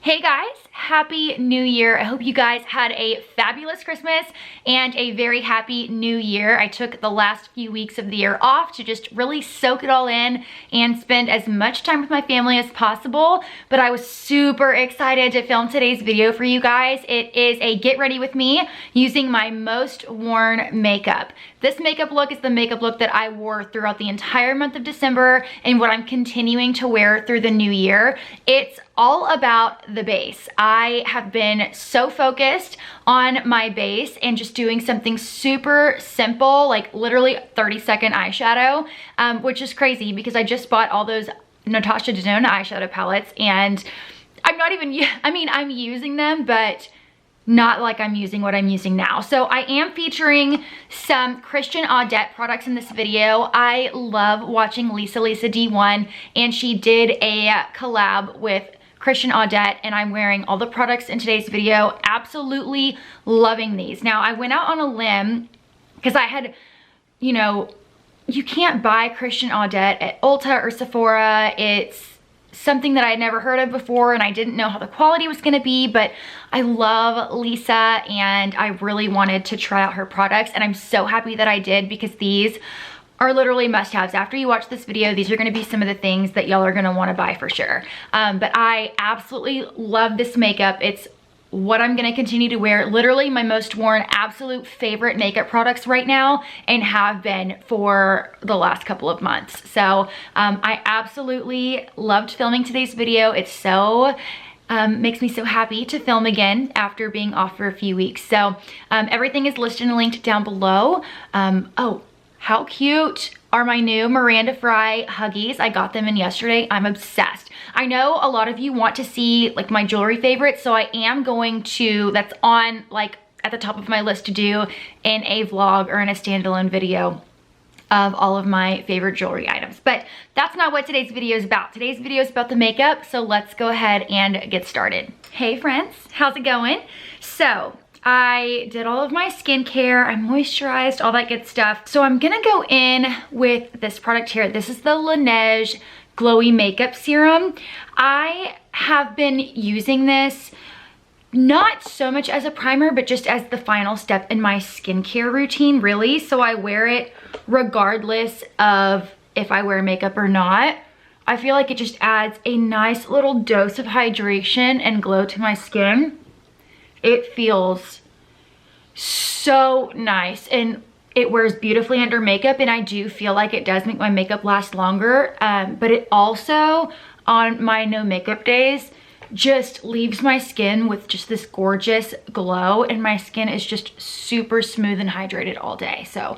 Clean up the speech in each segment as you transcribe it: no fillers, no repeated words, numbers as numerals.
Hey guys, happy new year. I hope you guys had a fabulous Christmas and a very happy new year. I took the last few weeks of the year off to just really soak it all in and spend as much time with my family as possible, but I was super excited to film today's video for you guys. It is a get ready with me using my most worn makeup. This makeup look is the makeup look that I wore throughout the entire month of December and what I'm continuing to wear through the new year. It's all about the base. I have been so focused on my base and just doing something super simple, like literally 30-second eyeshadow, which is crazy because I just bought all those Natasha Denona eyeshadow palettes and I'm not even, I'm using them, but not like I'm using what I'm using now. So I am featuring some Christian Audette products in this video. I love watching Lisa D1, and she did a collab with Christian Audette, and I'm wearing all the products in today's video. Absolutely loving these. Now I went out on a limb because I had, you can't buy Christian Audette at Ulta or Sephora. It's something that I had never heard of before and I didn't know how the quality was gonna be, but I love Lisa and I really wanted to try out her products, and I'm so happy that I did because these are literally must-haves. After you watch this video, these are gonna be some of the things that y'all are gonna wanna buy for sure. But I absolutely love this makeup. It's what I'm gonna continue to wear. Literally my most worn, absolute favorite makeup products right now, and have been for the last couple of months. So I absolutely loved filming today's video. It's so makes me so happy to film again after being off for a few weeks. So everything is listed and linked down below. Oh, how cute are my new Miranda Fry Huggies? I got them in yesterday. I'm obsessed. I know a lot of you want to see like my jewelry favorites, so I am going to, that's on like at the top of my list to do in a vlog or in a standalone video of all of my favorite jewelry items. But that's not what today's video is about. Today's video is about the makeup, so let's go ahead and get started. Hey friends, how's it going? So I did all of my skincare, I moisturized, all that good stuff. So I'm gonna go in with this product here. This is the Laneige Glowy Makeup Serum. I have been using this not so much as a primer, but just as the final step in my skincare routine, really. So I wear it regardless of if I wear makeup or not. I feel like it just adds a nice little dose of hydration and glow to my skin. It feels so nice and it wears beautifully under makeup, and I do feel like it does make my makeup last longer, but it also, on my no makeup days, just leaves my skin with just this gorgeous glow, and my skin is just super smooth and hydrated all day. So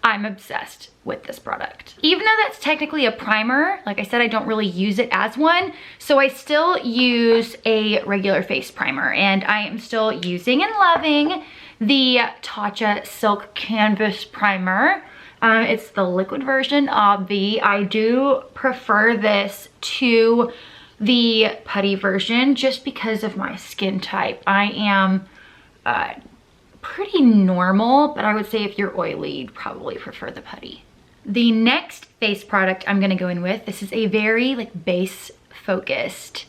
I'm obsessed with this product. Even though that's technically a primer, like I said, I don't really use it as one, so I still use a regular face primer, and I am still using and loving the Tatcha Silk Canvas Primer. It's the liquid version of I do prefer this to the putty version just because of my skin type. I am pretty normal, but I would say if you're oily, you'd probably prefer the putty. The next face product I'm gonna go in with, this is a very like base focused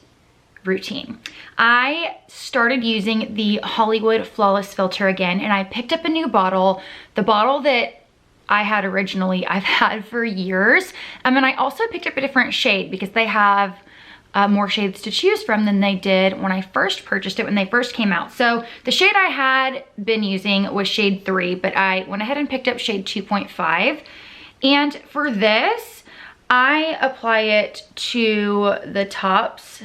routine. I started using the Hollywood Flawless Filter again, and I picked up a new bottle. The bottle that I had originally, I've had for years. And then I also picked up a different shade because they have more shades to choose from than they did when I first purchased it when they first came out. So the shade I had been using was shade 3, but I went ahead and picked up shade 2.5. And for this, I apply it to the tops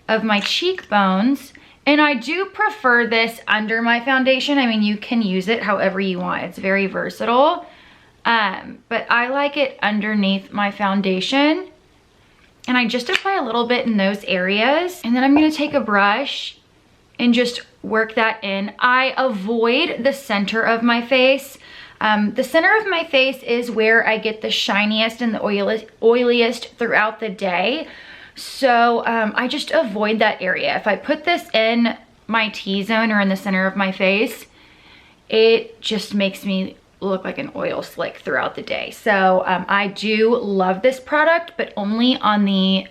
of my cheekbones, and I do prefer this under my foundation. I mean, you can use it however you want. It's very versatile, but I like it underneath my foundation, and I just apply a little bit in those areas, and then I'm gonna take a brush and just work that in. I avoid the center of my face. The center of my face is where I get the shiniest and the oiliest throughout the day. So I just avoid that area. If I put this in my T-zone or in the center of my face, it just makes me look like an oil slick throughout the day. So I do love this product, but only on the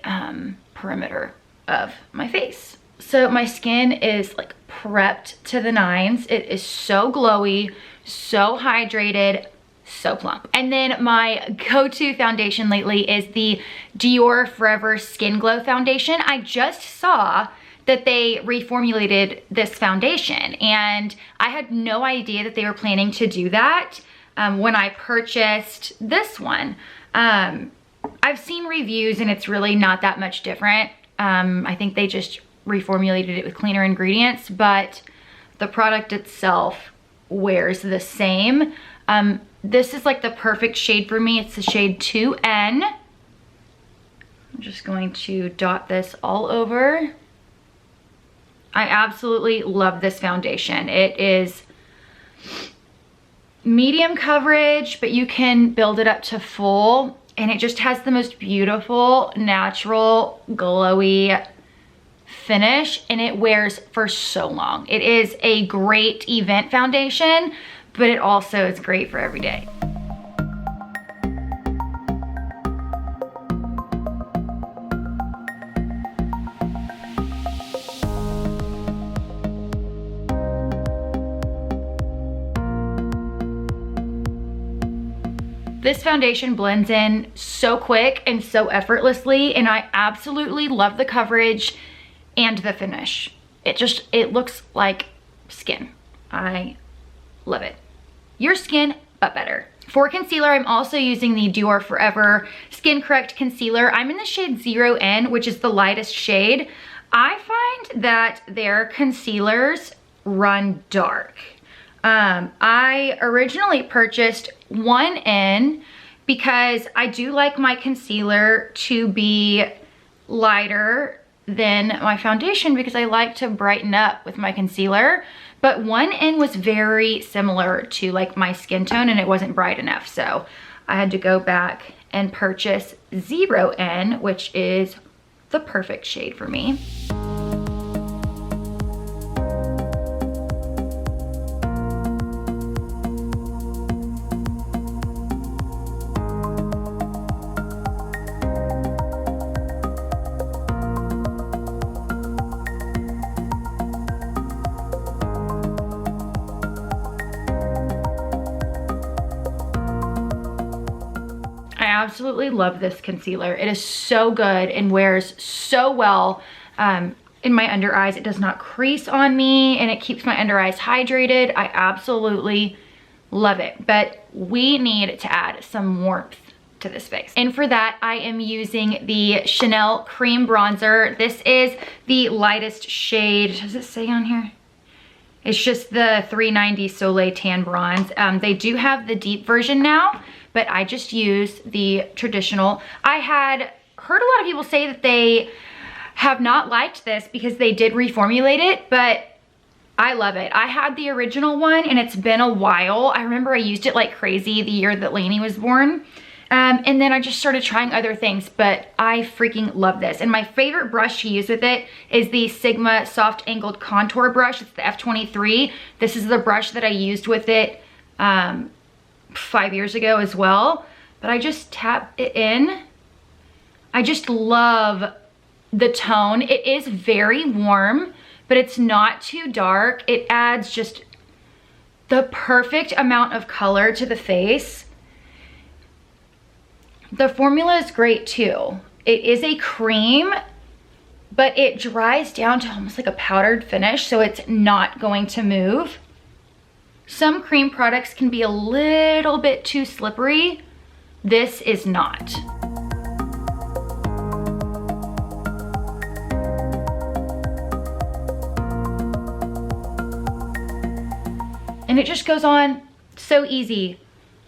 perimeter of my face. So my skin is like prepped to the nines. It is so glowy, so hydrated, so plump. And then my go-to foundation lately is the Dior Forever Skin Glow Foundation. I just saw that they reformulated this foundation, and I had no idea that they were planning to do that when I purchased this one. I've seen reviews and it's really not that much different. I think they just reformulated it with cleaner ingredients, but the product itself wears the same. This is like the perfect shade for me. It's the shade 2N. I'm just going to dot this all over. I absolutely love this foundation. It is medium coverage, but you can build it up to full, and it just has the most beautiful, natural, glowy finish, and it wears for so long. It is a great event foundation, but it also is great for every day. This foundation blends in so quick and so effortlessly, and I absolutely love the coverage and the finish. It looks like skin. I love it. Your skin, but better. For concealer, I'm also using the Dior Forever Skin Correct Concealer. I'm in the shade 0N, which is the lightest shade. I find that their concealers run dark. I originally purchased 1N because I do like my concealer to be lighter than my foundation because I like to brighten up with my concealer. But 1N was very similar to like my skin tone and it wasn't bright enough. So I had to go back and purchase 0N, which is the perfect shade for me. I absolutely love this concealer. It is so good and wears so well in my under eyes. It does not crease on me and it keeps my under eyes hydrated. I absolutely love it, but we need to add some warmth to this face. And for that, I am using the Chanel Cream Bronzer. This is the lightest shade. Does it say on here? It's just the 390 Soleil Tan Bronze. They do have the deep version now, but I just use the traditional. I had heard a lot of people say that they have not liked this because they did reformulate it, but I love it. I had the original one and it's been a while. I remember I used it like crazy the year that Lainey was born. And then I just started trying other things, but I freaking love this. And my favorite brush to use with it is the Sigma Soft Angled Contour Brush. It's the F23. This is the brush that I used with it 5 years ago as well. But I just tap it in. I just love the tone. It is very warm, but it's not too dark. It adds just the perfect amount of color to the face. The formula is great too. It is a cream, but it dries down to almost like a powdered finish, so it's not going to move. Some cream products can be a little bit too slippery. This is not. And it just goes on so easy,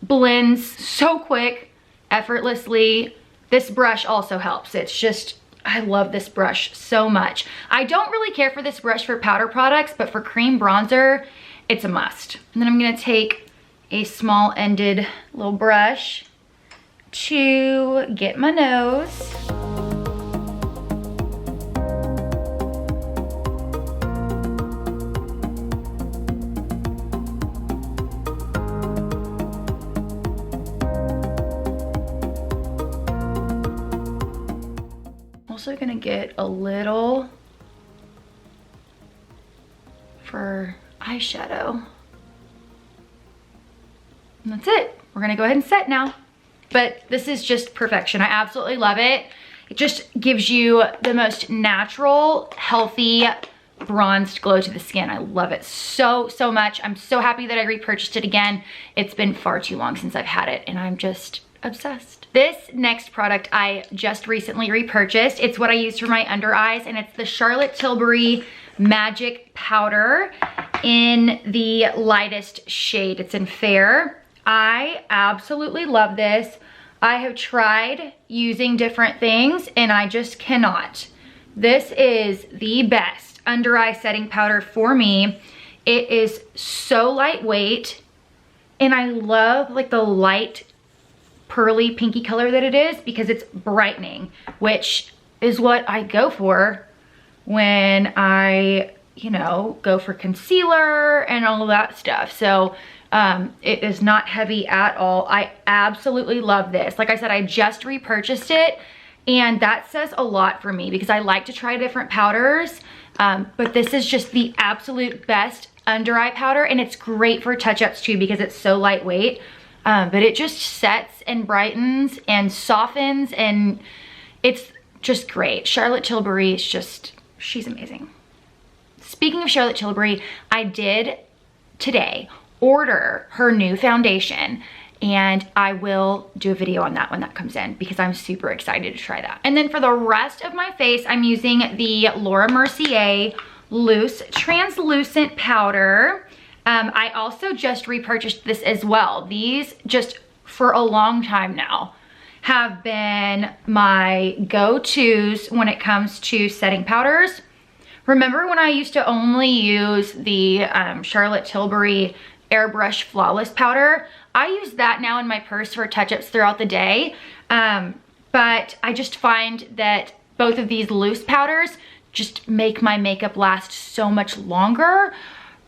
blends so quick, effortlessly. This brush also helps. It's just, I love this brush so much. I don't really care for this brush for powder products, but for cream bronzer, it's a must. And then I'm gonna take a small ended little brush to get my nose. Also gonna get a little for eyeshadow. And that's it. We're gonna go ahead and set now. But this is just perfection. I absolutely love it. It just gives you the most natural, healthy, bronzed glow to the skin. I love it so, so much. I'm so happy that I repurchased it again. It's been far too long since I've had it and I'm just obsessed. This next product I just recently repurchased. It's what I use for my under eyes, and it's the Charlotte Tilbury Magic Powder in the lightest shade. It's in Fair. I absolutely love this. I have tried using different things and I just cannot. This is the best under eye setting powder for me. It is so lightweight and I love like the light pearly pinky color that it is because it's brightening, which is what I go for when I, you know, go for concealer and all that stuff. So it is not heavy at all. I absolutely love this. Like I said, I just repurchased it and that says a lot for me because I like to try different powders. But this is just the absolute best under eye powder, and it's great for touch-ups too because it's so lightweight. But it just sets and brightens and softens, and it's just great. Charlotte Tilbury is just, she's amazing. Speaking of Charlotte Tilbury, I did today order her new foundation, and I will do a video on that when that comes in because I'm super excited to try that. And then for the rest of my face, I'm using the Laura Mercier Loose Translucent Powder. I also just repurchased this as well. These just for a long time now have been my go-tos when it comes to setting powders. Remember when I used to only use the Charlotte Tilbury Airbrush Flawless Powder? I use that now in my purse for touch-ups throughout the day. But I just find that both of these loose powders just make my makeup last so much longer,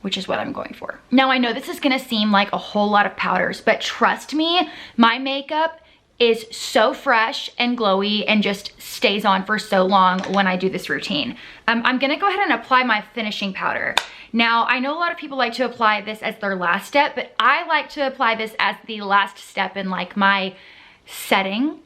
which is what I'm going for. Now I know this is gonna seem like a whole lot of powders, but trust me, my makeup is so fresh and glowy and just stays on for so long when I do this routine. I'm gonna go ahead and apply my finishing powder. Now, I know a lot of people like to apply this as their last step, but I like to apply this as the last step in like my setting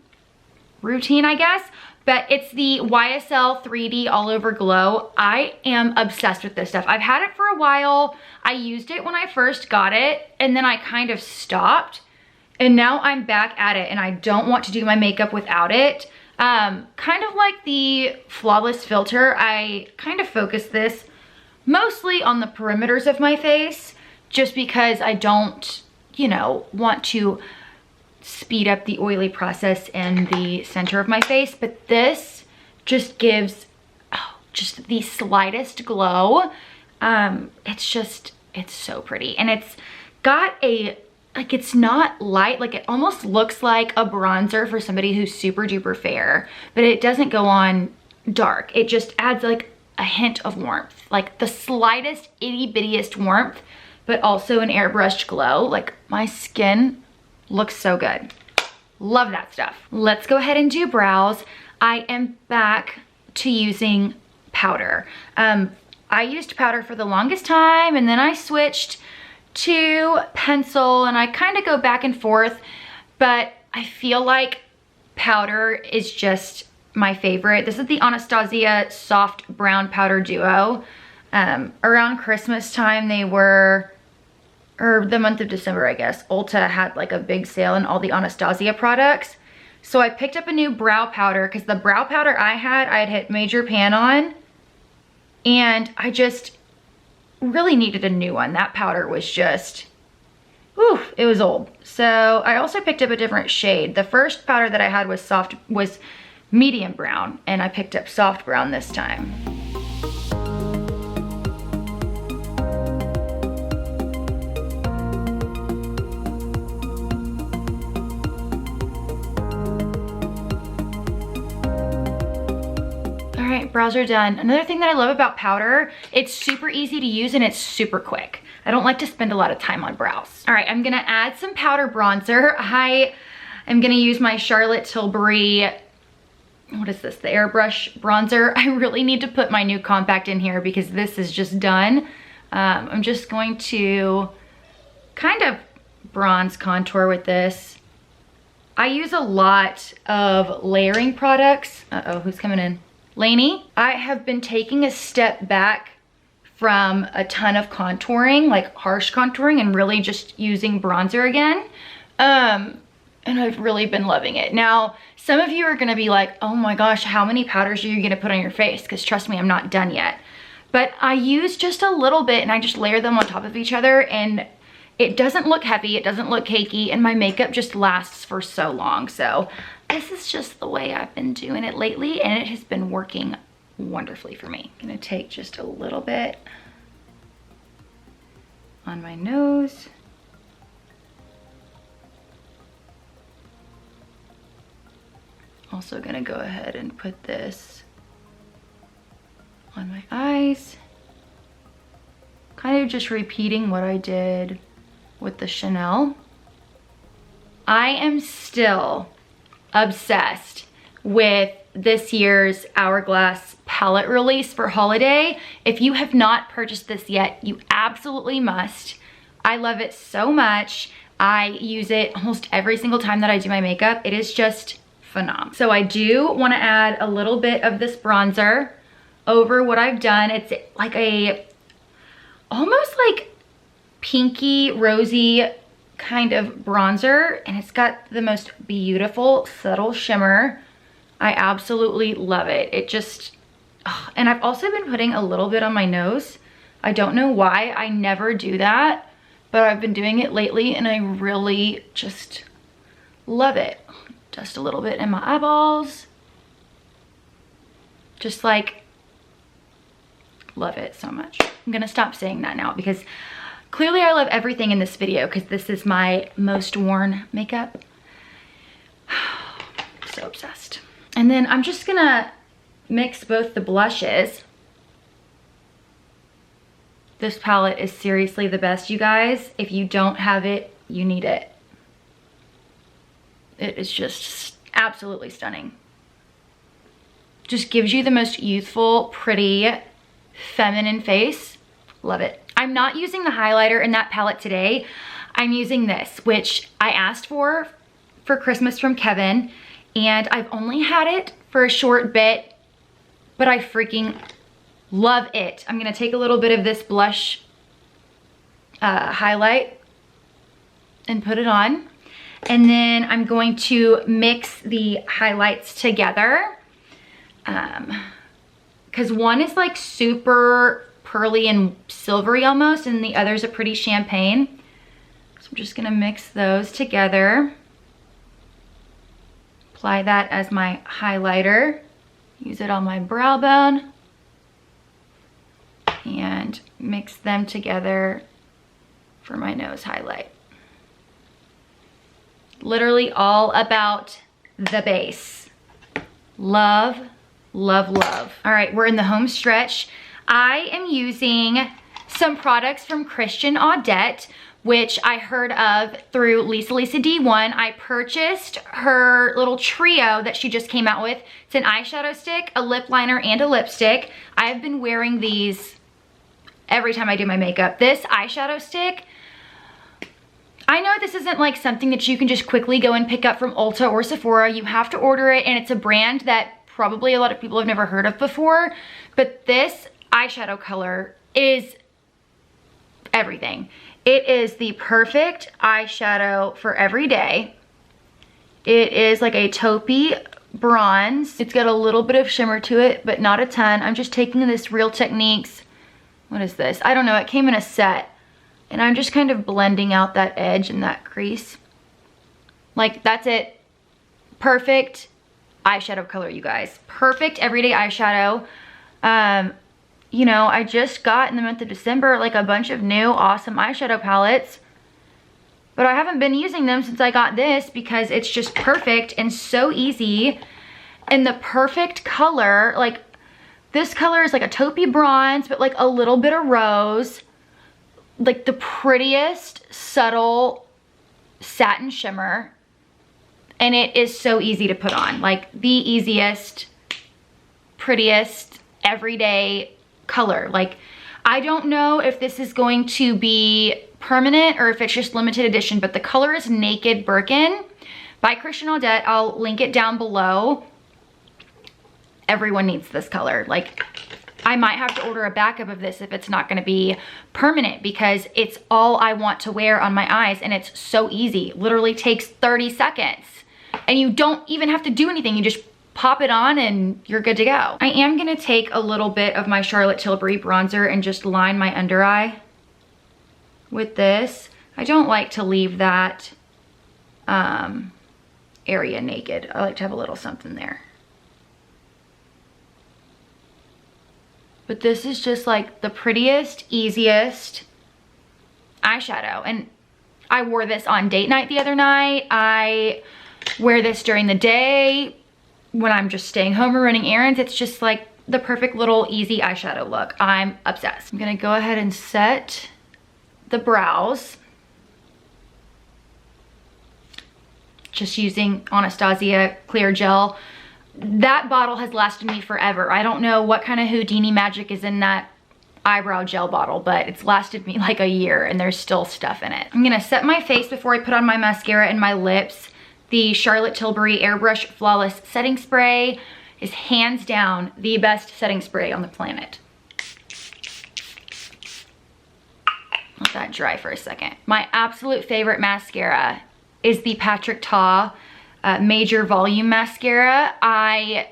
routine, I guess. But it's the YSL 3D All Over Glow. I am obsessed with this stuff. I've had it for a while. I used it when I first got it, and then I kind of stopped. And now I'm back at it, and I don't want to do my makeup without it. Kind of like the Flawless Filter, I kind of focus this mostly on the perimeters of my face, just because I don't, you know, want to speed up the oily process in the center of my face. But this just gives just the slightest glow. It's so pretty, and it's got a, like, it's not light, like it almost looks like a bronzer for somebody who's super duper fair, but it doesn't go on dark. It just adds like a hint of warmth, like the slightest itty bittiest warmth, but also an airbrushed glow. Like, my skin looks so good. Love that stuff. Let's go ahead and do brows. I am back to using powder. I used powder for the longest time, and then I switched to pencil, and I kind of go back and forth, but I feel like powder is just my favorite. This is the Anastasia Soft Brown Powder Duo. Around Christmas time they were, or the month of December, I guess, Ulta had like a big sale in all the Anastasia products. So I picked up a new brow powder because the brow powder I had hit major pan on, and I just really needed a new one. That powder was just, whew, it was old. So I also picked up a different shade. The first powder that I had was medium brown, and I picked up soft brown this time. All right, brows are done. Another thing that I love about powder, it's super easy to use and it's super quick. I don't like to spend a lot of time on brows. All right, I'm gonna add some powder bronzer. I am gonna use my Charlotte Tilbury, what is this, the airbrush bronzer. I really need to put my new compact in here because this is just done. I'm just going to kind of bronze contour with this. I use a lot of layering products. Uh-oh, who's coming in? Lainey. I have been taking a step back from a ton of contouring, like harsh contouring, and really just using bronzer again. And I've really been loving it. Now, some of you are gonna be like, oh my gosh, how many powders are you gonna put on your face? Because trust me, I'm not done yet. But I use just a little bit and I just layer them on top of each other, and it doesn't look heavy, it doesn't look cakey, and my makeup just lasts for so long. So this is just the way I've been doing it lately, and it has been working wonderfully for me. I'm gonna take just a little bit on my nose. Also gonna go ahead and put this on my eyes. Kind of just repeating what I did with the Chanel. I am still obsessed with this year's Hourglass palette release for holiday. If you have not purchased this yet, you absolutely must. I love it so much. I use it almost every single time that I do my makeup. It is just phenomenal. So I do want to add a little bit of this bronzer over what I've done. It's like a, almost like pinky, rosy kind of bronzer, and it's got the most beautiful, subtle shimmer. I absolutely love it. It just, oh, and I've also been putting a little bit on my nose. I don't know why, I never do that, but I've been doing it lately and I really just love it. Just a little bit in my eyeballs. Just like, love it so much. I'm gonna stop saying that now because clearly I love everything in this video because this is my most worn makeup. So obsessed. And then I'm just gonna mix both the blushes. This palette is seriously the best, you guys. If you don't have it, you need it. It is just absolutely stunning. Just gives you the most youthful, pretty, feminine face. Love it. I'm not using the highlighter in that palette today. I'm using this, which I asked for Christmas from Kevin, and I've only had it for a short bit, but I freaking love it. I'm gonna take a little bit of this blush highlight and put it on. And then I'm going to mix the highlights together. Because one is like super pearly and silvery almost, and the other's a pretty champagne. So I'm just gonna mix those together. Apply that as my highlighter. Use it on my brow bone. And mix them together for my nose highlight. Literally all about the base. Love, love, love. All right, we're in the home stretch. I am using some products from Christian Audette, which I heard of through Lisa D1. I purchased her little trio that she just came out with. It's an eyeshadow stick, a lip liner, and a lipstick. I have been wearing these every time I do my makeup. This eyeshadow stick, I know this isn't like something that you can just quickly go and pick up from Ulta or Sephora. You have to order it, and it's a brand that probably a lot of people have never heard of before. But this eyeshadow color is everything. It is the perfect eyeshadow for every day. It is like a taupey bronze. It's got a little bit of shimmer to it, but not a ton. I'm just taking this Real Techniques, what is this? I don't know, it came in a set. And I'm just kind of blending out that edge and that crease. Like, that's it. Perfect eyeshadow color, you guys. Perfect everyday eyeshadow. You know, I just got in the month of December like a bunch of new awesome eyeshadow palettes. But I haven't been using them since I got this because it's just perfect and so easy. And the perfect color, like this color is like a taupey bronze, but like a little bit of rose. Like the prettiest subtle satin shimmer, and it is so easy to put on. Like the easiest, prettiest everyday color. Like I don't know if this is going to be permanent or if it's just limited edition, but the color is Naked Birkin by Christian Audette. I'll link it down below. Everyone needs this color. Like, I might have to order a backup of this if it's not gonna be permanent, because it's all I want to wear on my eyes, and it's so easy. Literally takes 30 seconds. And you don't even have to do anything. You just pop it on and you're good to go. I am gonna take a little bit of my Charlotte Tilbury bronzer and just line my under eye with this. I don't like to leave that area naked. I like to have a little something there. But this is just like the prettiest, easiest eyeshadow. And I wore this on date night the other night. I wear this during the day when I'm just staying home or running errands. It's just like the perfect little easy eyeshadow look. I'm obsessed. I'm gonna go ahead and set the brows. Just using Anastasia clear gel. That bottle has lasted me forever. I don't know what kind of Houdini magic is in that eyebrow gel bottle, but it's lasted me like a year and there's still stuff in it. I'm gonna set my face before I put on my mascara and my lips. The Charlotte Tilbury Airbrush Flawless Setting Spray is hands down the best setting spray on the planet. Let that dry for a second. My absolute favorite mascara is the Patrick Ta Major Volume Mascara. I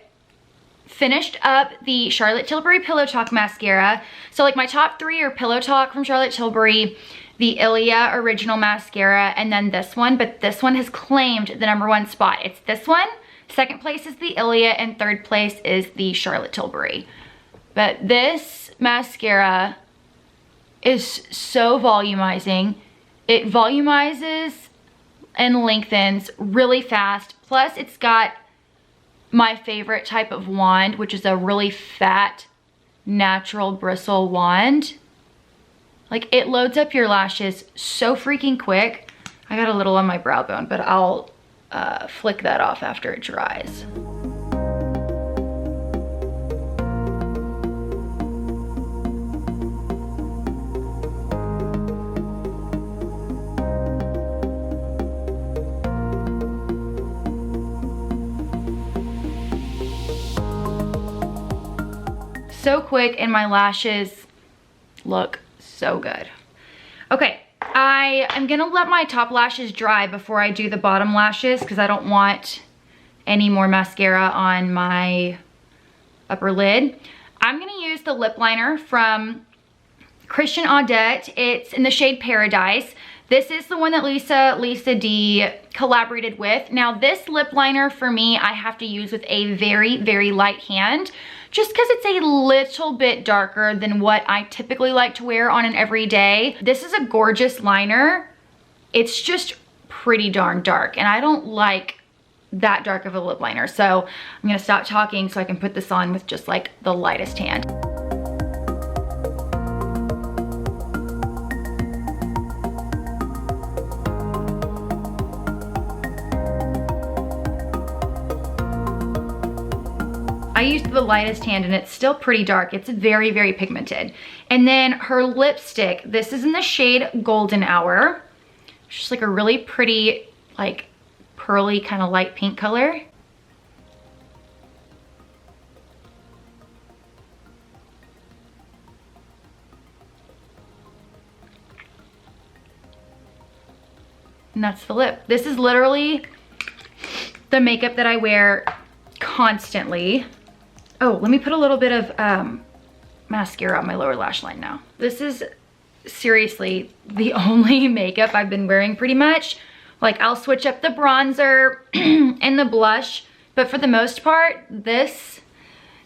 finished up the Charlotte Tilbury Pillow Talk Mascara. So like my top three are Pillow Talk from Charlotte Tilbury, the Ilia Original Mascara, and then this one. But this one has claimed the #1 spot. It's this one. Second place is the Ilia, and third place is the Charlotte Tilbury. But this mascara is so volumizing. It volumizes and lengthens really fast. Plus it's got my favorite type of wand, which is a really fat, natural bristle wand. Like, it loads up your lashes so freaking quick. I got a little on my brow bone, but I'll flick that off after it dries. So quick, and my lashes look so good. Okay, I am gonna let my top lashes dry before I do the bottom lashes, because I don't want any more mascara on my upper lid. I'm gonna use the lip liner from Christian Audette. It's in the shade Paradise. This is the one that Lisa D collaborated with. Now this lip liner for me, I have to use with a very, very light hand, just because it's a little bit darker than what I typically like to wear on an everyday. This is a gorgeous liner. It's just pretty darn dark, and I don't like that dark of a lip liner. So I'm gonna stop talking so I can put this on with just like the lightest hand. I used the lightest hand and it's still pretty dark. It's very, very pigmented. And then her lipstick, this is in the shade Golden Hour. It's just like a really pretty, like pearly kind of light pink color. And that's the lip. This is literally the makeup that I wear constantly. Oh, let me put a little bit of mascara on my lower lash line now. This is seriously the only makeup I've been wearing pretty much. Like, I'll switch up the bronzer and the blush, but for the most part, this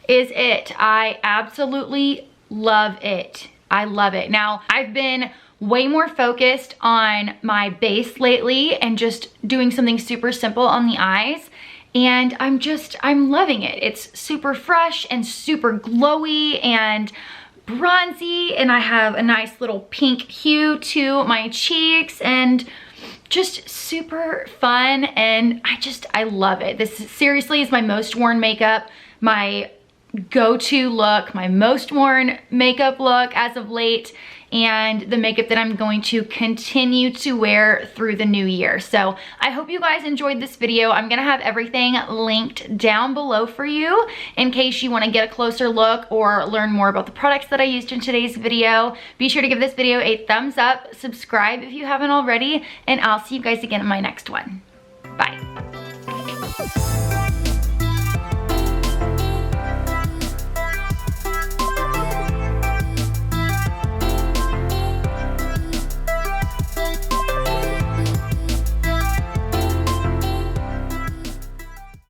is it. I absolutely love it. I love it. Now, I've been way more focused on my base lately and just doing something super simple on the eyes. And I'm loving it. It's super fresh and super glowy and bronzy, and I have a nice little pink hue to my cheeks, and just super fun, and I love it. This seriously is my most worn makeup. My go-to look, my most worn makeup look as of late, and the makeup that I'm going to continue to wear through the new year. So I hope you guys enjoyed this video. I'm gonna have everything linked down below for you in case you wanna get a closer look or learn more about the products that I used in today's video. Be sure to give this video a thumbs up, subscribe if you haven't already, and I'll see you guys again in my next one. Bye.